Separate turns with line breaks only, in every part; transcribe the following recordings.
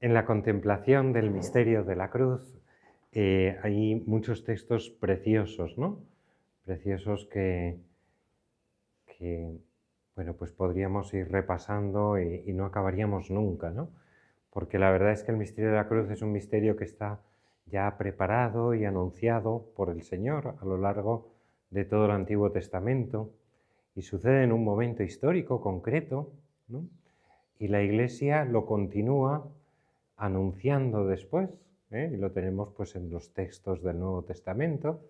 En la contemplación del misterio de la cruz hay muchos textos preciosos, ¿no? Preciosos que, bueno, pues podríamos ir repasando y no acabaríamos nunca, ¿no? Porque la verdad es que el misterio de la cruz es un misterio que está ya preparado y anunciado por el Señor a lo largo de todo el Antiguo Testamento y sucede en un momento histórico concreto, ¿no? Y la Iglesia lo continúa anunciando después, ¿eh? Y lo tenemos pues en los textos del Nuevo Testamento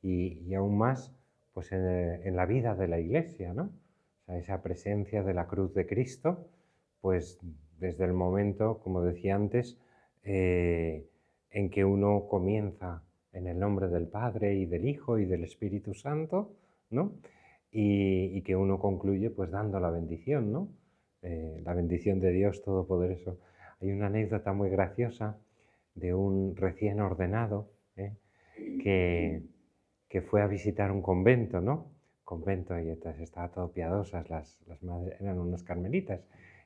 y aún más pues en la vida de la Iglesia, ¿no? O sea, esa presencia de la cruz de Cristo, pues desde el momento, como decía antes, en que uno comienza en el nombre del Padre y del Hijo y del Espíritu Santo, ¿no? Y que uno concluye pues dando la bendición, ¿no? La bendición de Dios Todopoderoso. Hay una anécdota muy graciosa de un recién ordenado, ¿eh? que, que fue a visitar un convento, ¿no? Convento, y entonces estaba todo piadosas, las madres eran unas carmelitas,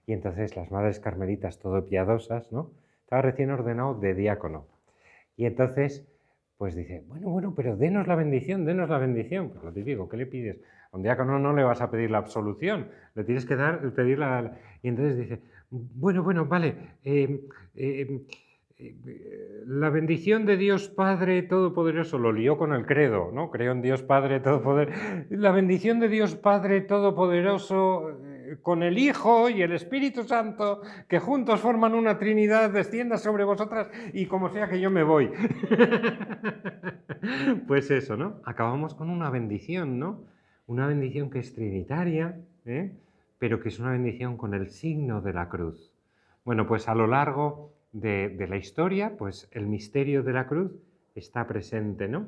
y entonces las madres carmelitas todo piadosas, ¿no? Estaba recién ordenado de diácono. Y entonces, pues dice, bueno, pero denos la bendición, denos la bendición. Pues lo típico, ¿qué le pides? A un diácono no le vas a pedir la absolución, le tienes que pedir la... Y entonces dice, bueno, vale, eh, la bendición de Dios Padre Todopoderoso, lo lió con el credo, ¿no? Creo en Dios Padre Todopoderoso. La bendición de Dios Padre Todopoderoso con el Hijo y el Espíritu Santo, que juntos forman una Trinidad, descienda sobre vosotras y como sea que yo me voy. Pues eso, ¿no? Acabamos con una bendición, ¿no? Una bendición que es trinitaria, ¿eh? Pero que es una bendición con el signo de la cruz. Bueno, pues a lo largo de la historia, pues el misterio de la cruz está presente, ¿no?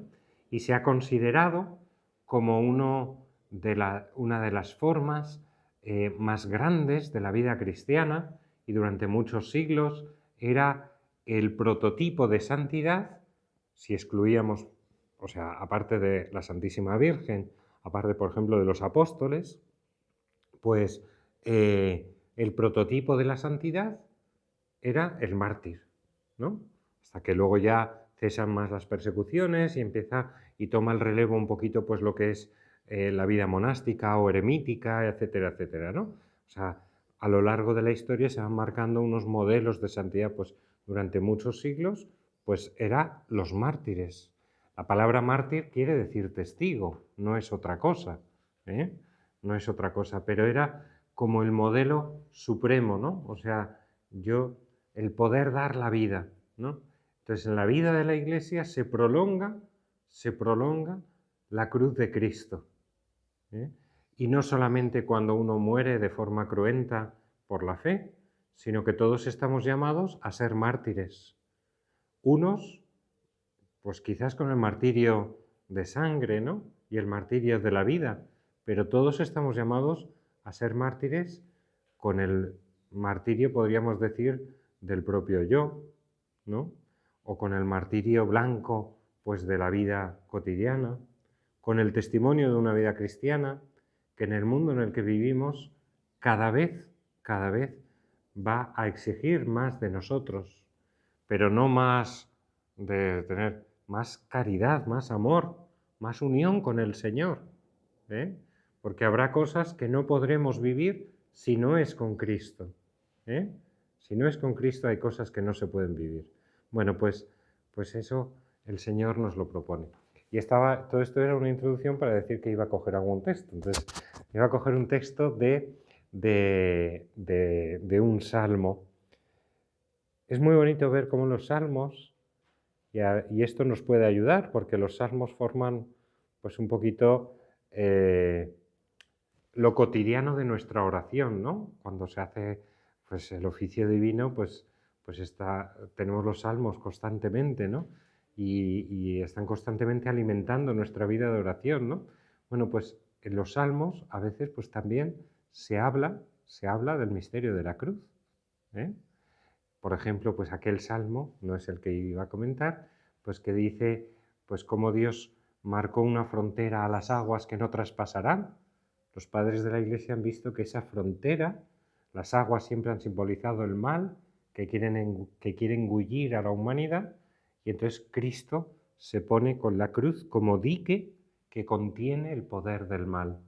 Y se ha considerado como una de las formas más grandes de la vida cristiana y durante muchos siglos era el prototipo de santidad, si excluíamos, o sea, aparte de la Santísima Virgen, aparte, por ejemplo, de los apóstoles, pues el prototipo de la santidad era el mártir, ¿no? Hasta que luego ya cesan más las persecuciones y empieza y toma el relevo un poquito pues lo que es la vida monástica o eremítica, etcétera, etcétera, ¿no? O sea, a lo largo de la historia se van marcando unos modelos de santidad, pues durante muchos siglos, pues era los mártires. La palabra mártir quiere decir testigo, no es otra cosa, ¿eh? No es otra cosa, pero era como el modelo supremo, ¿no? O sea, el poder dar la vida, ¿no? Entonces, en la vida de la Iglesia se prolonga la cruz de Cristo, ¿eh? Y no solamente cuando uno muere de forma cruenta por la fe, sino que todos estamos llamados a ser mártires. Unos, pues quizás con el martirio de sangre, ¿no? Y el martirio de la vida, pero todos estamos llamados a ser mártires con el martirio, podríamos decir, del propio yo, ¿no? O con el martirio blanco, pues de la vida cotidiana, con el testimonio de una vida cristiana, que en el mundo en el que vivimos cada vez va a exigir más de nosotros, pero no más de tener más caridad, más amor, más unión con el Señor, ¿eh? Porque habrá cosas que no podremos vivir si no es con Cristo, ¿eh? Si no es con Cristo hay cosas que no se pueden vivir. Bueno, pues eso el Señor nos lo propone. Y todo esto era una introducción para decir que iba a coger algún texto. Entonces, iba a coger un texto de un salmo. Es muy bonito ver cómo los salmos, y esto nos puede ayudar, porque los salmos forman pues un poquito lo cotidiano de nuestra oración, ¿no? Cuando se hace pues, el oficio divino, tenemos los salmos constantemente, ¿no? Y están constantemente alimentando nuestra vida de oración, ¿no? Bueno, pues en los salmos a veces pues también se habla del misterio de la cruz, ¿eh? Por ejemplo, pues aquel salmo, no es el que iba a comentar, pues que dice, pues cómo Dios marcó una frontera a las aguas que no traspasarán. Los padres de la Iglesia han visto que esa frontera, las aguas siempre han simbolizado el mal que quiere engullir a la humanidad, y entonces Cristo se pone con la cruz como dique que contiene el poder del mal.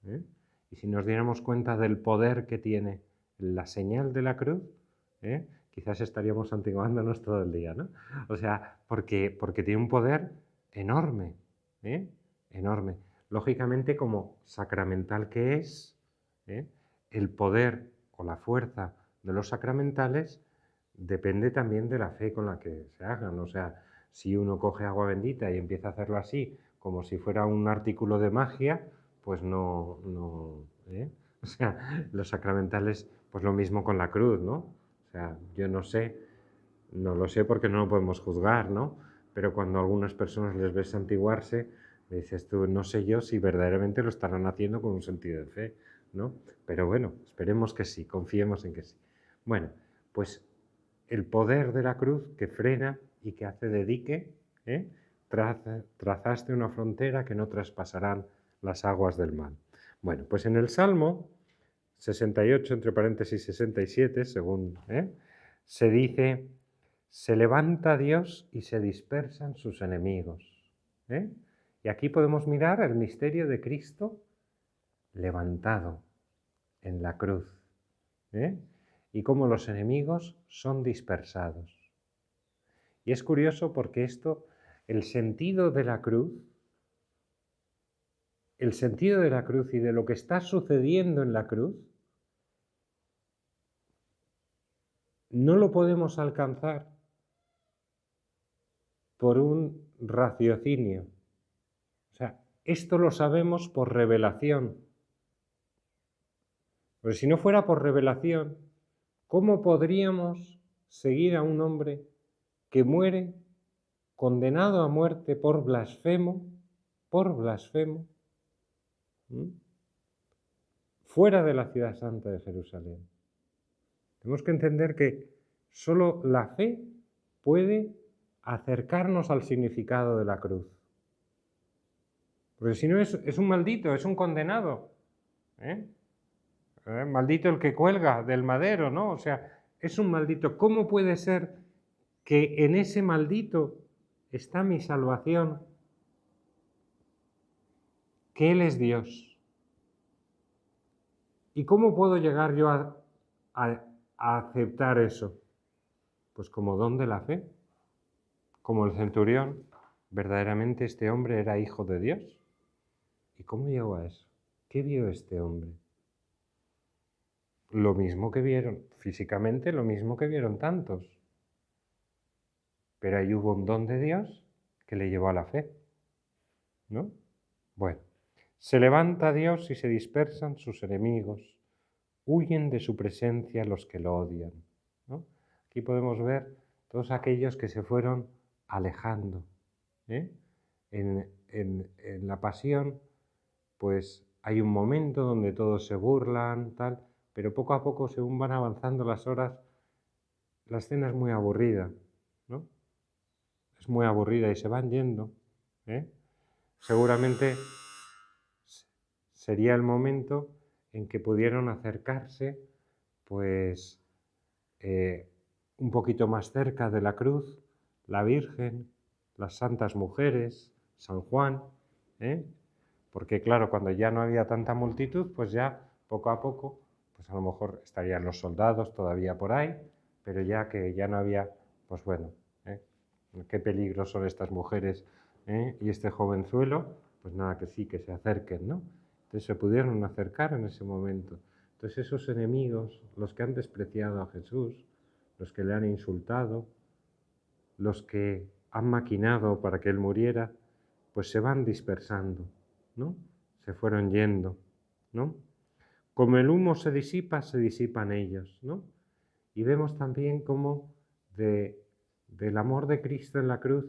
¿Eh? Y si nos diéramos cuenta del poder que tiene la señal de la cruz, quizás estaríamos santiguándonos todo el día, ¿no? O sea, porque tiene un poder enorme, enorme. Lógicamente, como sacramental que es, ¿eh? El poder o la fuerza de los sacramentales depende también de la fe con la que se hagan. O sea, si uno coge agua bendita y empieza a hacerlo así, como si fuera un artículo de magia, pues no, ¿eh? O sea, los sacramentales, pues lo mismo con la cruz, ¿no? O sea, yo no sé, no lo sé porque no lo podemos juzgar, ¿no? Pero cuando a algunas personas les ves santiguarse, me dices tú, no sé yo si verdaderamente lo estarán haciendo con un sentido de fe, ¿no? Pero bueno, esperemos que sí, confiemos en que sí. Bueno, pues el poder de la cruz que frena y que hace de dique, trazaste una frontera que no traspasarán las aguas del mal. Bueno, pues en el Salmo 68, entre paréntesis 67, según, se dice, se levanta Dios y se dispersan sus enemigos. Y aquí podemos mirar el misterio de Cristo levantado en la cruz, y cómo los enemigos son dispersados. Y es curioso porque el sentido de la cruz, el sentido de la cruz y de lo que está sucediendo en la cruz, no lo podemos alcanzar por un raciocinio. O sea, esto lo sabemos por revelación. Porque si no fuera por revelación, ¿cómo podríamos seguir a un hombre que muere condenado a muerte por blasfemo, fuera de la ciudad santa de Jerusalén? Tenemos que entender que solo la fe puede acercarnos al significado de la cruz. Porque si no es un maldito, es un condenado. Maldito el que cuelga del madero, ¿no? O sea, es un maldito. ¿Cómo puede ser que en ese maldito está mi salvación? Que Él es Dios. ¿Y cómo puedo llegar yo a aceptar eso? Pues como don de la fe. Como el centurión, verdaderamente este hombre era hijo de Dios. ¿Y cómo llegó a eso? ¿Qué vio este hombre? Lo mismo que vieron, físicamente lo mismo que vieron tantos. Pero ahí hubo un don de Dios que le llevó a la fe, ¿no? Bueno, se levanta Dios y se dispersan sus enemigos, huyen de su presencia los que lo odian, ¿no? Aquí podemos ver todos aquellos que se fueron alejando, ¿eh? En la pasión, pues hay un momento donde todos se burlan, tal, pero poco a poco, según van avanzando las horas, la escena es muy aburrida, ¿no? Es muy aburrida y se van yendo, ¿eh? Seguramente sería el momento en que pudieron acercarse, pues, un poquito más cerca de la cruz, la Virgen, las santas mujeres, San Juan, porque claro, cuando ya no había tanta multitud, pues ya poco a poco, pues a lo mejor estarían los soldados todavía por ahí, pero ya que ya no había, pues bueno, qué peligro son estas mujeres y este jovenzuelo, pues nada, que sí, que se acerquen, ¿no? Entonces se pudieron acercar en ese momento. Entonces esos enemigos, los que han despreciado a Jesús, los que le han insultado, los que han maquinado para que Él muriera, pues se van dispersando, ¿no? Se fueron yendo, ¿no? Como el humo se disipan ellos, ¿no? Y vemos también cómo del amor de Cristo en la cruz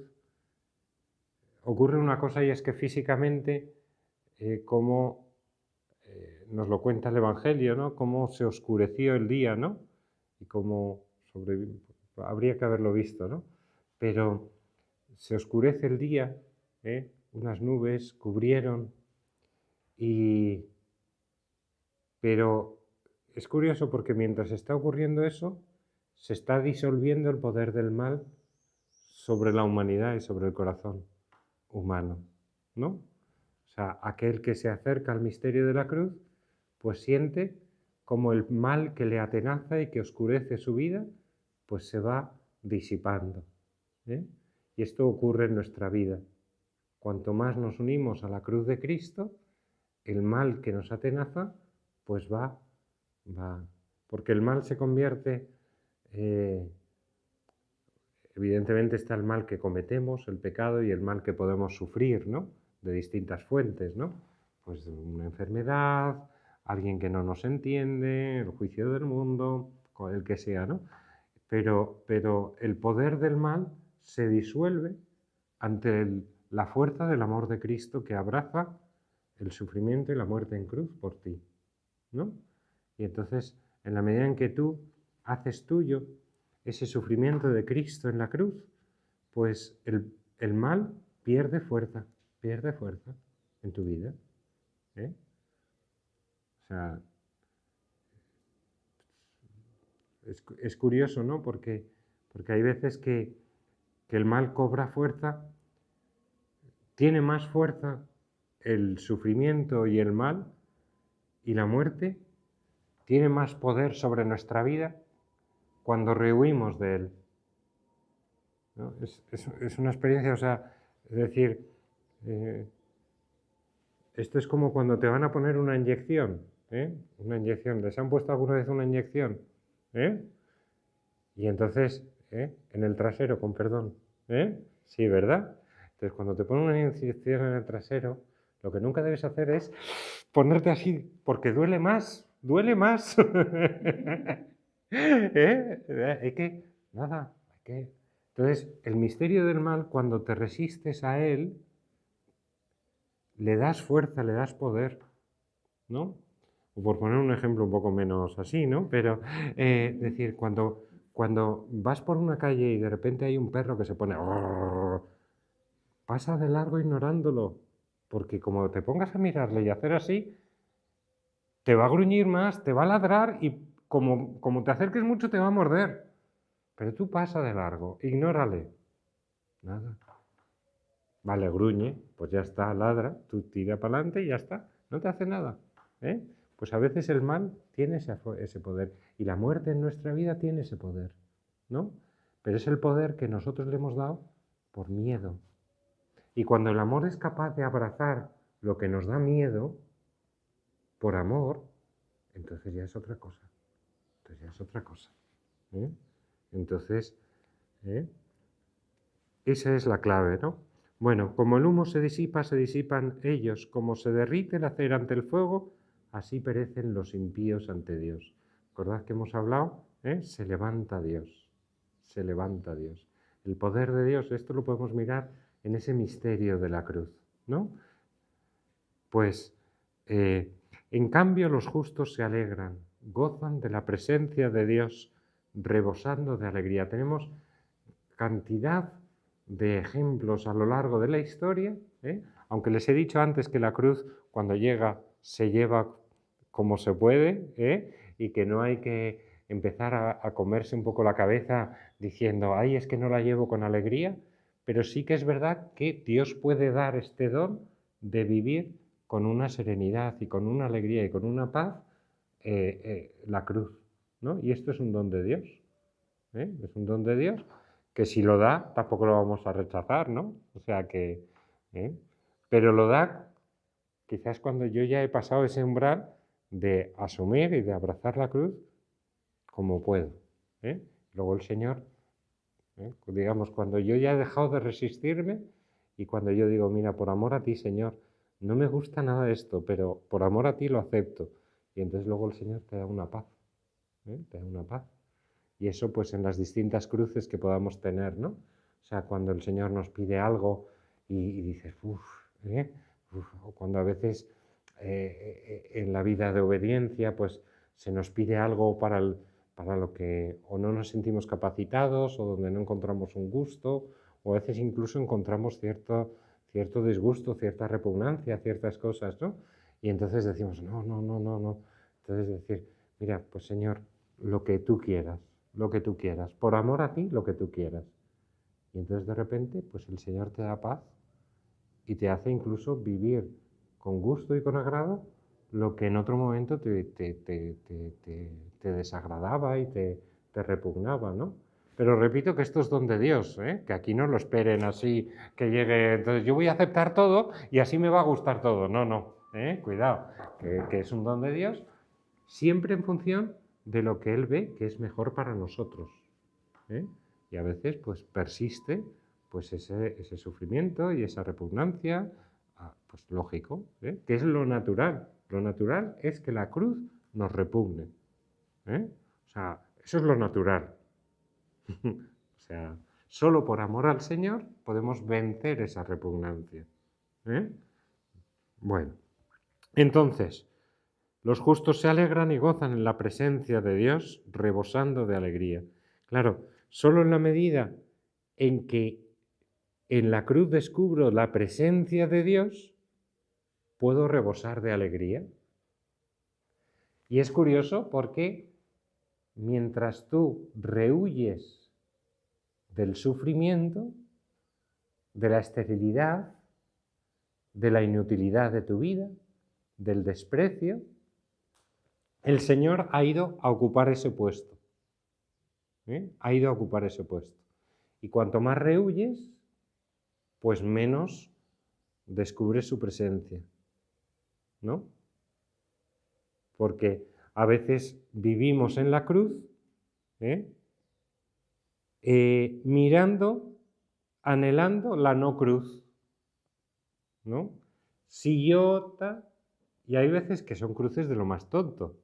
ocurre una cosa, y es que físicamente, como nos lo cuenta el Evangelio, ¿no? Cómo se oscureció el día, ¿no? Y cómo habría que haberlo visto, ¿no? Pero se oscurece el día, unas nubes cubrieron, pero es curioso porque mientras está ocurriendo eso, se está disolviendo el poder del mal sobre la humanidad y sobre el corazón humano, ¿no? O sea, aquel que se acerca al misterio de la cruz, pues siente como el mal que le atenaza y que oscurece su vida, pues se va disipando, ¿eh? Y esto ocurre en nuestra vida. Cuanto más nos unimos a la cruz de Cristo, el mal que nos atenaza, pues va. Porque el mal se convierte, evidentemente está el mal que cometemos, el pecado, y el mal que podemos sufrir, ¿no? De distintas fuentes, ¿no? Pues una enfermedad, alguien que no nos entiende, el juicio del mundo, el que sea, ¿no? Pero el poder del mal se disuelve ante la fuerza del amor de Cristo que abraza el sufrimiento y la muerte en cruz por ti, ¿no? Y entonces, en la medida en que tú haces tuyo ese sufrimiento de Cristo en la cruz, pues el mal pierde fuerza en tu vida, ¿eh? O sea, es curioso, ¿no? Porque hay veces que el mal cobra fuerza, tiene más fuerza el sufrimiento y el mal y la muerte, tiene más poder sobre nuestra vida cuando rehuimos de él, ¿no? Es una experiencia, o sea, es decir, esto es como cuando te van a poner una inyección, ¿eh? Una inyección, ¿les han puesto alguna vez una inyección? ¿Eh? Y entonces, en el trasero, con perdón, ¿eh? Sí, ¿verdad? Entonces, cuando te ponen una inyección en el trasero, lo que nunca debes hacer es ponerte así, porque duele más, duele más. Hay que, nada, hay que... Entonces, el misterio del mal, cuando te resistes a él, le das fuerza, le das poder, ¿no? O por poner un ejemplo un poco menos así, ¿no? Pero, decir, cuando vas por una calle y de repente hay un perro que se pone... pasa de largo ignorándolo, porque como te pongas a mirarle y hacer así, te va a gruñir más, te va a ladrar y como te acerques mucho te va a morder. Pero tú pasa de largo, ignórale. Nada. Vale, gruñe, pues ya está, ladra, tú tira para adelante y ya está, no te hace nada, ¿eh? Pues a veces el mal tiene ese poder y la muerte en nuestra vida tiene ese poder, ¿no? Pero es el poder que nosotros le hemos dado por miedo. Y cuando el amor es capaz de abrazar lo que nos da miedo, por amor, entonces ya es otra cosa. Entonces ya es otra cosa, ¿eh? Entonces, ¿eh? Esa es la clave, ¿no? Bueno, como el humo se disipa, se disipan ellos. Como se derrite la cera ante el fuego, así perecen los impíos ante Dios. ¿Recordad que hemos hablado? Se levanta Dios. Se levanta Dios. El poder de Dios, esto lo podemos mirar en ese misterio de la cruz, ¿no? Pues, en cambio, los justos se alegran, gozan de la presencia de Dios, rebosando de alegría. Tenemos cantidad de ejemplos a lo largo de la historia, ¿eh? Aunque les he dicho antes que la cruz cuando llega se lleva como se puede, y que no hay que empezar a comerse un poco la cabeza diciendo, ay, es que no la llevo con alegría, pero sí que es verdad que Dios puede dar este don de vivir con una serenidad y con una alegría y con una paz la cruz, ¿no? Y esto es un don de Dios, es un don de Dios que si lo da, tampoco lo vamos a rechazar, ¿no? O sea que, ¿eh? Pero lo da quizás cuando yo ya he pasado ese umbral de asumir y de abrazar la cruz como puedo, ¿eh? Luego el Señor, digamos, cuando yo ya he dejado de resistirme y cuando yo digo, mira, por amor a ti, Señor, no me gusta nada esto, pero por amor a ti lo acepto. Y entonces luego el Señor te da una paz, te da una paz. Y eso pues en las distintas cruces que podamos tener, ¿no? O sea, cuando el Señor nos pide algo y dices, o cuando a veces en la vida de obediencia pues se nos pide algo para lo que o no nos sentimos capacitados o donde no encontramos un gusto o a veces incluso encontramos cierto disgusto, cierta repugnancia, ciertas cosas, ¿no? Y entonces decimos, no. Entonces decir, mira, pues Señor, lo que tú quieras, lo que tú quieras, por amor a ti, lo que tú quieras. Y entonces de repente, pues el Señor te da paz y te hace incluso vivir con gusto y con agrado lo que en otro momento te desagradaba y te repugnaba, ¿no? Pero repito que esto es don de Dios, ¿eh? Que aquí no lo esperen así, que llegue, entonces yo voy a aceptar todo y así me va a gustar todo. No, no, cuidado, que es un don de Dios, siempre en función de lo que Él ve que es mejor para nosotros, ¿eh? Y a veces pues persiste pues ese sufrimiento y esa repugnancia, pues lógico, ¿eh? Que es lo natural. Lo natural es que la cruz nos repugne, ¿eh? O sea, eso es lo natural. O sea, solo por amor al Señor podemos vencer esa repugnancia, ¿eh? Bueno, entonces, los justos se alegran y gozan en la presencia de Dios, rebosando de alegría. Claro, solo en la medida en que en la cruz descubro la presencia de Dios, puedo rebosar de alegría. Y es curioso porque mientras tú rehuyes del sufrimiento, de la esterilidad, de la inutilidad de tu vida, del desprecio, el Señor ha ido a ocupar ese puesto. Ha ido a ocupar ese puesto. Y cuanto más rehuyes, pues menos descubres su presencia, ¿no? Porque a veces vivimos en la cruz, mirando, anhelando la no cruz, ¿no? Si yo, y hay veces que son cruces de lo más tonto,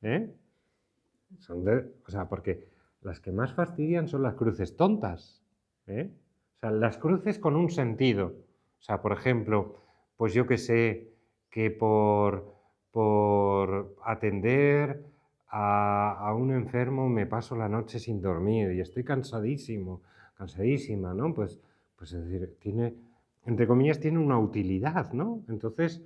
¿eh? O sea, porque las que más fastidian son las cruces tontas, ¿eh? O sea, las cruces con un sentido. O sea, por ejemplo, pues yo que sé, que por atender a un enfermo me paso la noche sin dormir y estoy cansadísimo, cansadísima, ¿no? Pues es decir, tiene, entre comillas, tiene una utilidad, ¿no? Entonces,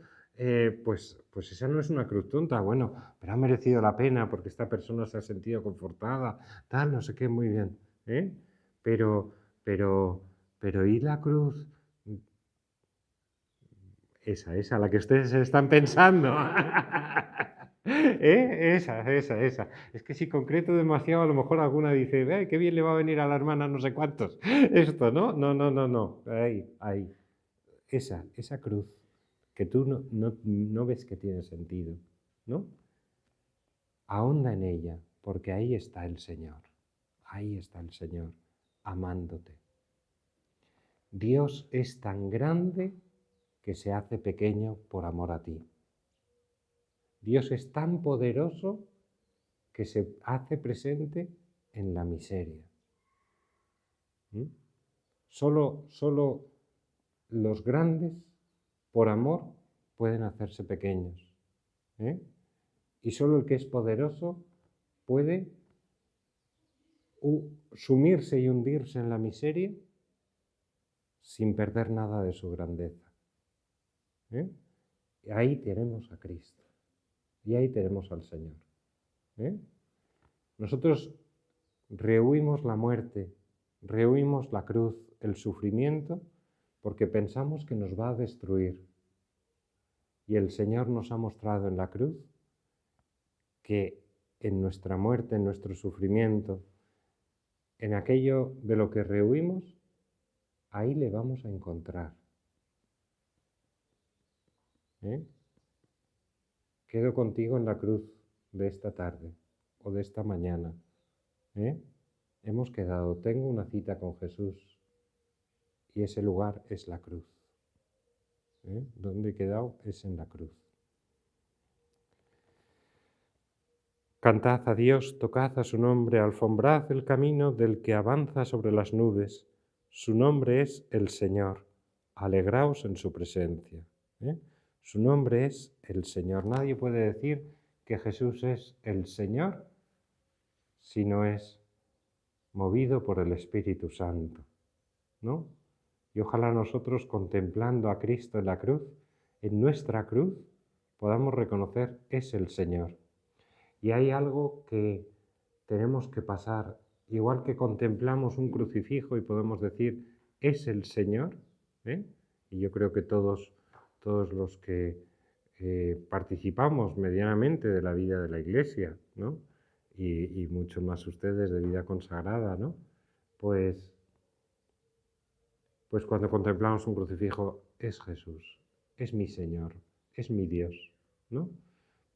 pues esa no es una cruz tonta, bueno, pero ha merecido la pena porque esta persona se ha sentido confortada, tal, no sé qué, muy bien, ¿eh? Pero, pero, pero ¿y la cruz? Esa, la que ustedes están pensando. Esa. Es que si concreto demasiado, a lo mejor alguna dice, ¡ay, qué bien le va a venir a la hermana no sé cuántos! Esto, ¿no? No. Ahí. Esa cruz que tú no ves que tiene sentido, ¿no? Ahonda en ella, porque ahí está el Señor. Ahí está el Señor, amándote. Dios es tan grande que se hace pequeño por amor a ti. Dios es tan poderoso que se hace presente en la miseria. Solo los grandes, por amor, pueden hacerse pequeños. Y solo el que es poderoso puede sumirse y hundirse en la miseria sin perder nada de su grandeza. Y ahí tenemos a Cristo. Y ahí tenemos al Señor. Nosotros rehuimos la muerte, rehuimos la cruz, el sufrimiento, porque pensamos que nos va a destruir. Y el Señor nos ha mostrado en la cruz que en nuestra muerte, en nuestro sufrimiento, en aquello de lo que rehuimos, ahí le vamos a encontrar. Quedo contigo en la cruz de esta tarde o de esta mañana. Hemos quedado, tengo una cita con Jesús y ese lugar es la cruz. Donde he quedado es en la cruz. Cantad a Dios, tocad a su nombre, alfombrad el camino del que avanza sobre las nubes. Su nombre es el Señor. Alegraos en su presencia. Su nombre es el Señor. Nadie puede decir que Jesús es el Señor si no es movido por el Espíritu Santo, ¿no? Y ojalá nosotros, contemplando a Cristo en la cruz, en nuestra cruz, podamos reconocer es el Señor. Y hay algo que tenemos que pasar, igual que contemplamos un crucifijo y podemos decir, es el Señor, ¿eh? Y yo creo que todos los que participamos medianamente de la vida de la Iglesia, ¿no? Y mucho más ustedes de vida consagrada, ¿no? Pues cuando contemplamos un crucifijo, es Jesús, es mi Señor, es mi Dios, ¿no?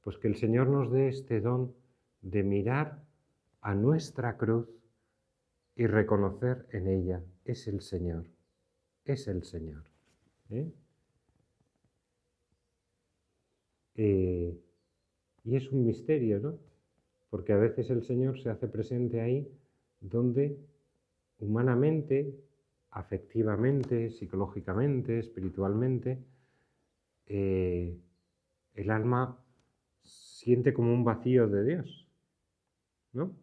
Pues que el Señor nos dé este don de mirar a nuestra cruz y reconocer en ella, es el Señor, es el Señor. ¿eh? Y es un misterio, ¿no? Porque a veces el Señor se hace presente ahí donde humanamente, afectivamente, psicológicamente, espiritualmente, el alma siente como un vacío de Dios, ¿no?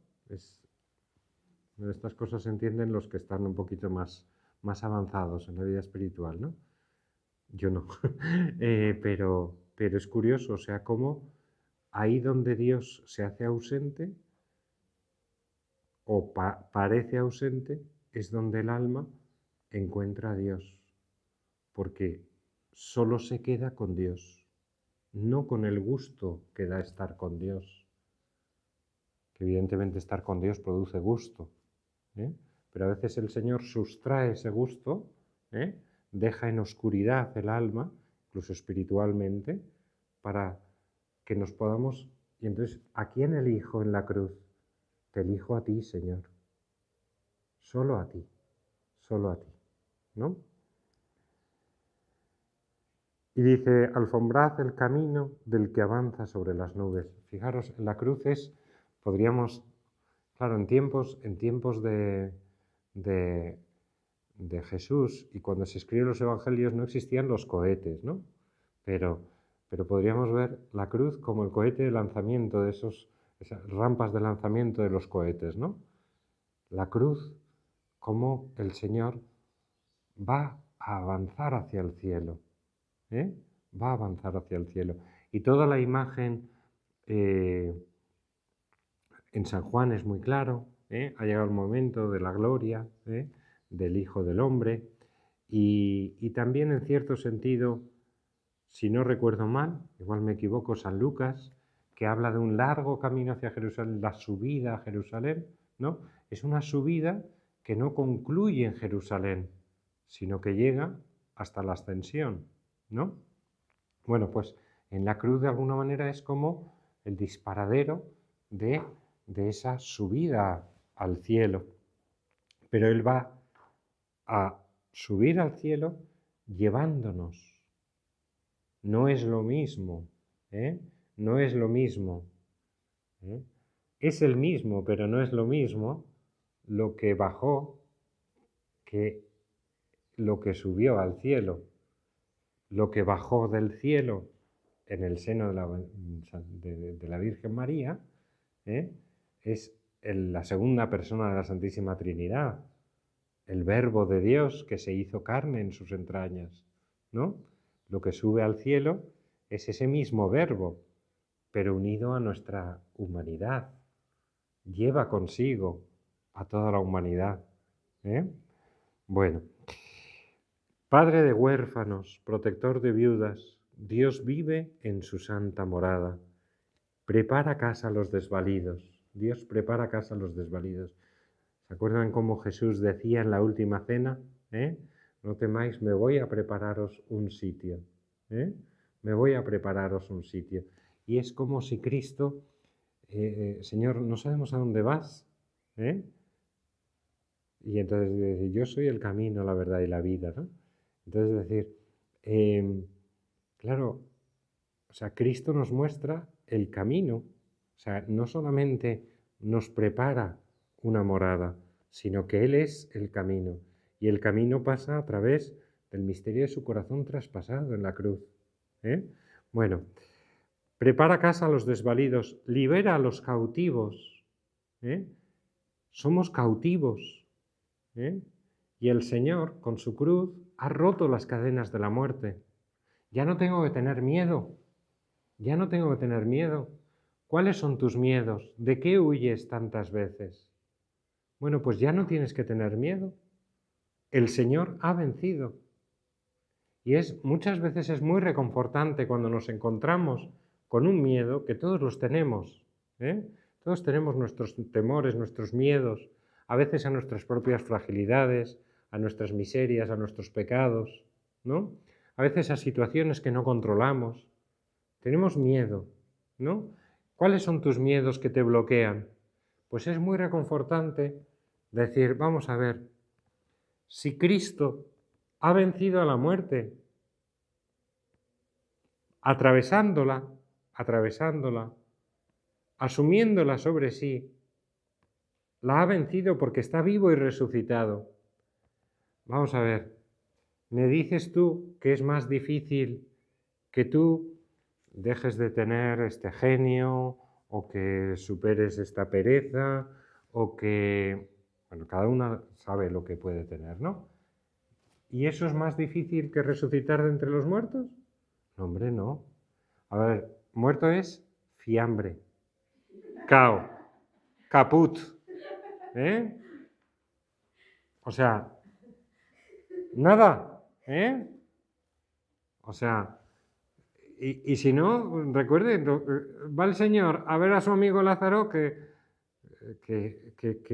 Estas cosas se entienden los que están un poquito más avanzados en la vida espiritual, ¿no? Yo no. Pero es curioso, o sea, cómo ahí donde Dios se hace ausente o parece ausente, es donde el alma encuentra a Dios, porque solo se queda con Dios, no con el gusto que da estar con Dios, que evidentemente estar con Dios produce gusto, ¿eh? Pero a veces el Señor sustrae ese gusto, ¿eh? Deja en oscuridad el alma, incluso espiritualmente, para que nos podamos... Y entonces, ¿a quién elijo en la cruz? Te elijo a ti, Señor. Solo a ti, ¿no? Y dice, alfombrad el camino del que avanza sobre las nubes. Fijaros, la cruz es, podríamos, claro, en tiempos de Jesús y cuando se escriben los evangelios no existían los cohetes, ¿no? Pero podríamos ver la cruz como el cohete de lanzamiento de esas rampas de lanzamiento de los cohetes, ¿no? La cruz como el Señor va a avanzar hacia el cielo, ¿eh? Va a avanzar hacia el cielo. Y toda la imagen en San Juan es muy claro, ha llegado el momento de la gloria del Hijo del Hombre y también en cierto sentido, si no recuerdo mal, igual me equivoco, San Lucas, que habla de un largo camino hacia Jerusalén, la subida a Jerusalén, ¿no? Es una subida que no concluye en Jerusalén, sino que llega hasta la ascensión, ¿no? Bueno, pues en la cruz de alguna manera es como el disparadero de esa subida al cielo. Pero Él va a subir al cielo llevándonos. No es lo mismo, ¿eh? No es lo mismo. ¿eh? Es el mismo, pero no es lo mismo lo que bajó que lo que subió al cielo. Lo que bajó del cielo en el seno de la Virgen María es la segunda persona de la Santísima Trinidad, el Verbo de Dios que se hizo carne en sus entrañas, ¿no? Lo que sube al cielo es ese mismo Verbo, pero unido a nuestra humanidad. Lleva consigo a toda la humanidad. Bueno, Padre de huérfanos, protector de viudas, Dios vive en su santa morada. Prepara casa a los desvalidos. Dios prepara casa a los desvalidos. ¿Se acuerdan cómo Jesús decía en la última cena? No temáis, me voy a prepararos un sitio. Me voy a prepararos un sitio. Y es como si Cristo, Señor, no sabemos a dónde vas. Y entonces dice, yo soy el camino, la verdad y la vida, ¿no? Entonces es decir, claro, o sea, Cristo nos muestra el camino. O sea, no solamente nos prepara una morada, sino que Él es el camino. Y el camino pasa a través del misterio de su corazón traspasado en la cruz. Bueno, prepara casa a los desvalidos, libera a los cautivos. Somos cautivos. Y el Señor, con su cruz, ha roto las cadenas de la muerte. Ya no tengo que tener miedo. Ya no tengo que tener miedo, ¿Cuáles son tus miedos? ¿De qué huyes tantas veces? Bueno, pues ya no tienes que tener miedo. El Señor ha vencido. Y muchas veces es muy reconfortante cuando nos encontramos con un miedo, que todos los tenemos, ¿eh? Todos tenemos nuestros temores, nuestros miedos, a veces a nuestras propias fragilidades, a nuestras miserias, a nuestros pecados, ¿no? A veces a situaciones que no controlamos. Tenemos miedo, ¿no? ¿Cuáles son tus miedos que te bloquean? Pues es muy reconfortante decir, vamos a ver, si Cristo ha vencido a la muerte, atravesándola, asumiéndola sobre sí, la ha vencido porque está vivo y resucitado. Vamos a ver, ¿me dices tú que es más difícil que tú dejes de tener este genio o que superes esta pereza o que, bueno, cada una sabe lo que puede tener, ¿no? ¿Y eso es más difícil que resucitar de entre los muertos? No, hombre, no. A ver, muerto es fiambre, cao, caput, ¿eh? O sea, nada, ¿eh? O sea, y si no, recuerden, va el Señor a ver a su amigo Lázaro que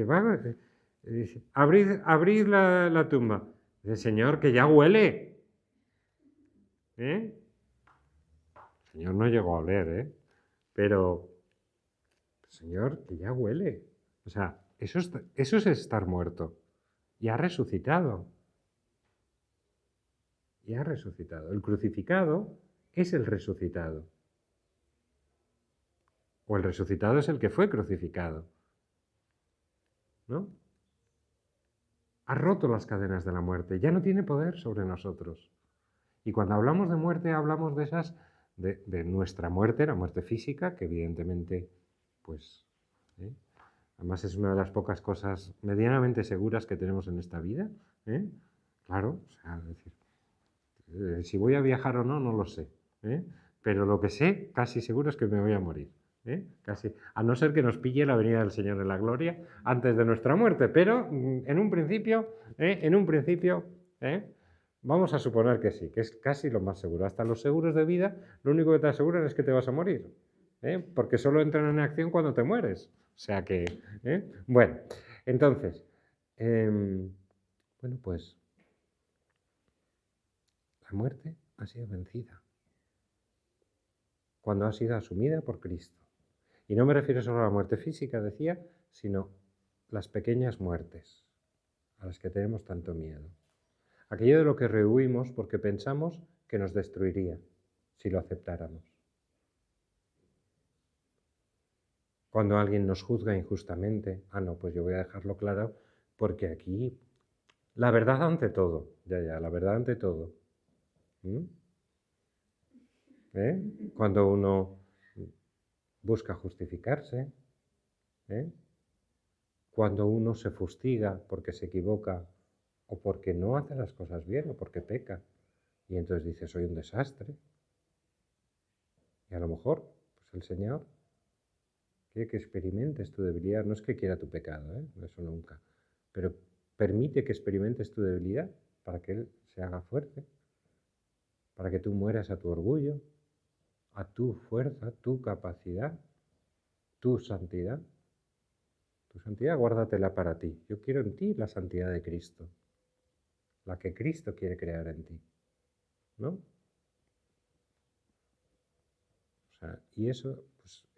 va, dice, abrid la tumba. Dice, Señor, que ya huele, ¿eh? El Señor no llegó a oler, ¿eh? Pero, Señor, que ya huele. O sea, eso es estar muerto. Y ha resucitado. Y ha resucitado. El crucificado es el resucitado. O el resucitado es el que fue crucificado. ¿No? Ha roto las cadenas de la muerte. Ya no tiene poder sobre nosotros. Y cuando hablamos de muerte, hablamos de nuestra muerte, la muerte física, que evidentemente, pues, ¿eh? Además es una de las pocas cosas medianamente seguras que tenemos en esta vida, ¿eh? Claro, o sea, es decir, si voy a viajar o no, no lo sé, ¿eh? Pero lo que sé, casi seguro, es que me voy a morir, ¿eh? Casi, a no ser que nos pille la venida del Señor en la gloria antes de nuestra muerte, pero en un principio, ¿eh? Vamos a suponer que sí, que es casi lo más seguro. Hasta los seguros de vida, lo único que te aseguran es que te vas a morir, ¿eh? Porque solo entran en acción cuando te mueres. O sea que, ¿eh? Bueno, entonces, bueno, pues la muerte ha sido vencida cuando ha sido asumida por Cristo. Y no me refiero solo a la muerte física, decía, sino las pequeñas muertes a las que tenemos tanto miedo. Aquello de lo que rehuimos porque pensamos que nos destruiría si lo aceptáramos. Cuando alguien nos juzga injustamente, no, pues yo voy a dejarlo claro porque aquí la verdad ante todo, la verdad ante todo. ¿Eh? Cuando uno busca justificarse, ¿eh? Cuando uno se fustiga porque se equivoca o porque no hace las cosas bien o porque peca y entonces dice soy un desastre. Y a lo mejor pues el Señor quiere que experimentes tu debilidad. No es que quiera tu pecado, eso nunca, pero permite que experimentes tu debilidad para que Él se haga fuerte, para que tú mueras a tu orgullo, a tu fuerza, tu capacidad, tu santidad. Tu santidad guárdatela para ti. Yo quiero en ti la santidad de Cristo, la que Cristo quiere crear en ti, ¿no? O sea, y eso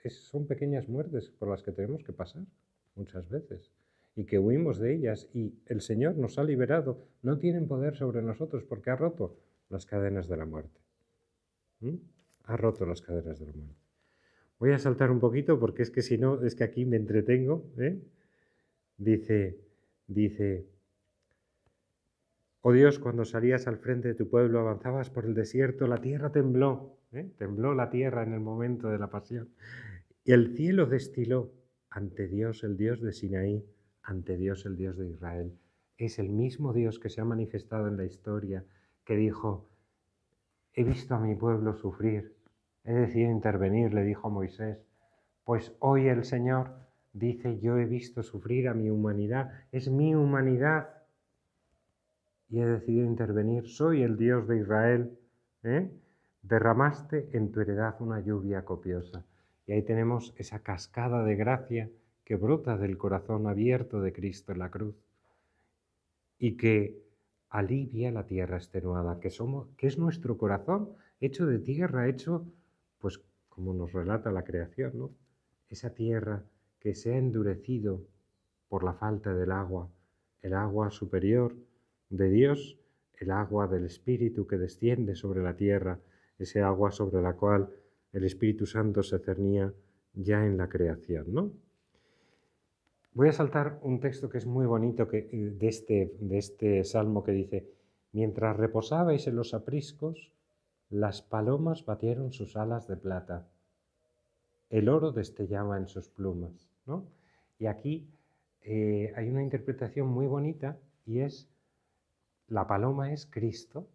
pues, son pequeñas muertes por las que tenemos que pasar muchas veces y que huimos de ellas y el Señor nos ha liberado. No tienen poder sobre nosotros porque ha roto las cadenas de la muerte. Ha roto las cadenas de la muerte. Voy a saltar un poquito porque es que si no, es que aquí me entretengo. Dice, oh Dios, cuando salías al frente de tu pueblo, avanzabas por el desierto, la tierra tembló, tembló la tierra en el momento de la pasión. Y el cielo destiló ante Dios, el Dios de Sinaí, ante Dios, el Dios de Israel. Es el mismo Dios que se ha manifestado en la historia, que dijo, he visto a mi pueblo sufrir, he decidido intervenir, le dijo a Moisés, Pues hoy el Señor dice, yo he visto sufrir a mi humanidad, es mi humanidad, y he decidido intervenir, soy el Dios de Israel, ¿eh? Derramaste en tu heredad una lluvia copiosa. Y ahí tenemos esa cascada de gracia que brota del corazón abierto de Cristo en la cruz y que alivia la tierra extenuada, que es nuestro corazón hecho de tierra, hecho, pues como nos relata la creación, ¿no? Esa tierra que se ha endurecido por la falta del agua, el agua superior de Dios, el agua del Espíritu que desciende sobre la tierra, ese agua sobre la cual el Espíritu Santo se cernía ya en la creación, ¿no? Voy a saltar un texto que es muy bonito de este salmo que dice, mientras reposabais en los apriscos, las palomas batieron sus alas de plata, el oro destellaba en sus plumas, ¿no? Y aquí hay una interpretación muy bonita y es, la paloma es Cristo,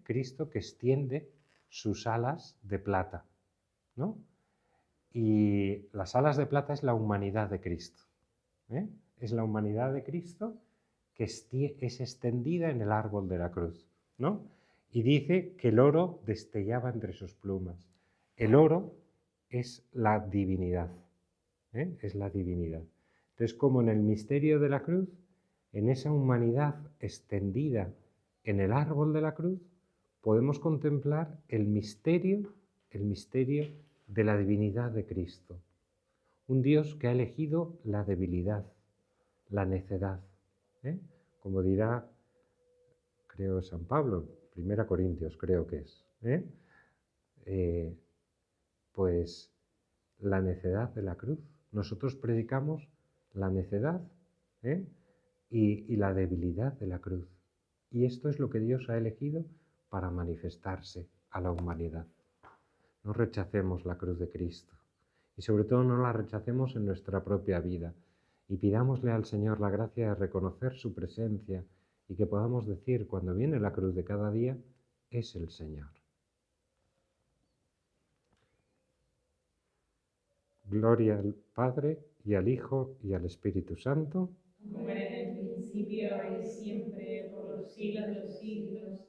Cristo que extiende sus alas de plata, ¿no? Y las alas de plata es la humanidad de Cristo. ¿Eh? Es la humanidad de Cristo que es extendida en el árbol de la cruz, ¿no? Y dice que el oro destellaba entre sus plumas. El oro es la divinidad, es la divinidad. Entonces, como en el misterio de la cruz, en esa humanidad extendida en el árbol de la cruz, podemos contemplar el misterio de la divinidad de Cristo. Un Dios que ha elegido la debilidad, la necedad. ¿Eh? Como dirá, creo, San Pablo, 1 Corintios creo que es. Eh, pues la necedad de la cruz. Nosotros predicamos la necedad ¿eh? y la debilidad de la cruz. Y esto es lo que Dios ha elegido para manifestarse a la humanidad. No rechacemos la cruz de Cristo y sobre todo no la rechacemos en nuestra propia vida y pidámosle al Señor la gracia de reconocer su presencia y que podamos decir cuando viene la cruz de cada día, es el Señor. Gloria al Padre y al Hijo y al Espíritu Santo.
Como era en el principio, ahora y siempre, por los siglos de los siglos.